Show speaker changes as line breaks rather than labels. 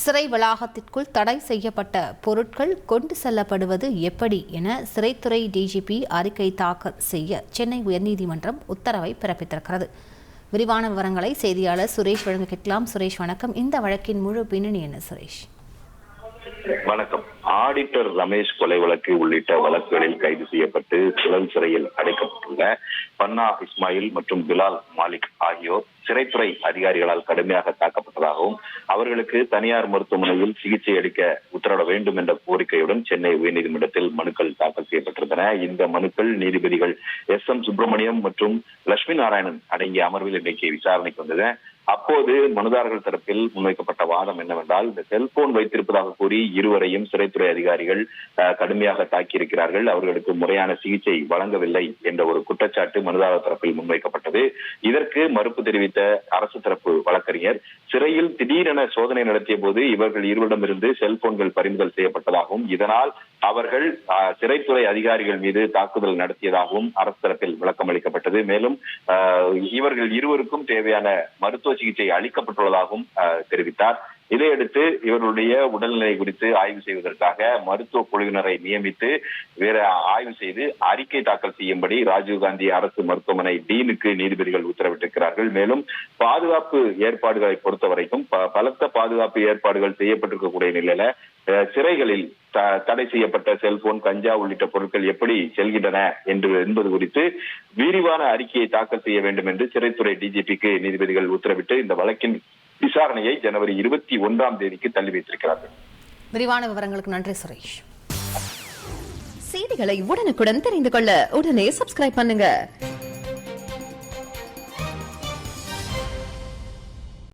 சிறை வளாகத்திற்குள் தடை செய்யப்பட்ட பொருட்கள் கொண்டு செல்லப்படுவது எப்படி என சிறைத்துறை டிஜிபி அறிக்கை தாக்கல் செய்ய சென்னை உயர்நீதிமன்றம் உத்தரவை பிறப்பித்திருக்கிறது. விரிவான விவரங்களை செய்தியாளர் சுரேஷ் வழங்க கேட்கலாம். சுரேஷ் வணக்கம். இந்த வழக்கின் முழு பின்னணி என்ன சுரேஷ்?
வணக்கம். ஆடிட்டர் ரமேஷ் கொலை வழக்கு உள்ளிட்ட வழக்குகளில் கைது செய்யப்பட்டு புழல் சிறையில் அடைக்கப்பட்டுள்ள பன்னா இஸ்மாயில் மற்றும் பிலால் மாலிக் ஆகியோர் சிறைத்துறை அதிகாரிகளால் கடுமையாக தாக்கப்பட்டதாகவும் அவர்களுக்கு தனியார் மருத்துவமனையில் சிகிச்சை அளிக்க உத்தரவிட வேண்டும் என்ற கோரிக்கையுடன் சென்னை உயர்நீதிமன்றத்தில் மனுக்கள் தாக்கல் செய்யப்பட்டிருந்தன. இந்த மனுக்கள் நீதிபதிகள் SM சுப்பிரமணியம் மற்றும் லட்சுமி நாராயணன் அடங்கிய அமர்வில் இன்றைக்கு விசாரணைக்கு வந்தது. அப்போது மனுதாரர்கள் தரப்பில் முன்வைக்கப்பட்ட வாதம் என்னவென்றால், இந்த செல்போன் வைத்திருப்பதாக கூறி இருவரையும் சிறைத்துறை அதிகாரிகள் கடுமையாக தாக்கியிருக்கிறார்கள், அவர்களுக்கு முறையான சிகிச்சை வழங்கவில்லை என்ற ஒரு குற்றச்சாட்டு மனுதாரர் தரப்பில் முன்வைக்கப்பட்டது. இதற்கு மறுப்பு தெரிவித்த அரசு தரப்பு வழக்கறிஞர், சிறையில் திடீரென சோதனை நடத்திய போது இவர்கள் இருவரிடமிருந்து செல்போன்கள் பறிமுதல் செய்யப்பட்டதாகவும் இதனால் அவர்கள் சிறைத்துறை அதிகாரிகள் மீது தாக்குதல் நடத்தியதாகவும் அரசு தரப்பில் விளக்கம் அளிக்கப்பட்டது. மேலும் இவர்கள் இருவருக்கும் தேவையான மருத்துவ சிகிச்சை அளிக்கப்பட்டுள்ளதாகவும் தெரிவித்தார். இதையடுத்து இவர்களுடைய உடல்நிலை குறித்து ஆய்வு செய்வதற்காக மருத்துவ குழுவினரை நியமித்து வேற ஆய்வு செய்து அறிக்கை தாக்கல் செய்யும்படி ராஜீவ்காந்தி அரசு மருத்துவமனை டீனுக்கு நீதிபதிகள் உத்தரவிட்டிருக்கிறார்கள். மேலும் பாதுகாப்பு ஏற்பாடுகளை பொறுத்த வரைக்கும் பலத்த பாதுகாப்பு ஏற்பாடுகள் செய்யப்பட்டிருக்கக்கூடிய நிலையில சிறைகளில் தடை செய்யப்பட்ட செல்போன், கஞ்சா உள்ளிட்ட பொருட்கள் எப்படி செல்கின்றன என்பது குறித்து விரிவான அறிக்கையை தாக்கல் செய்ய வேண்டும் என்று சிறைத்துறை டிஜிபிக்கு நீதிபதிகள் உத்தரவிட்டு இந்த வழக்கின் விசாரணையை ஜனவரி 21 தள்ளி வைத்திருக்கிறார்கள்.
விரிவான விவரங்களுக்கு நன்றி சுரேஷ்.
செய்திகளை உடனுக்குடன் தெரிந்து கொள்ள உடனே சப்ஸ்கிரைப் பண்ணுங்க.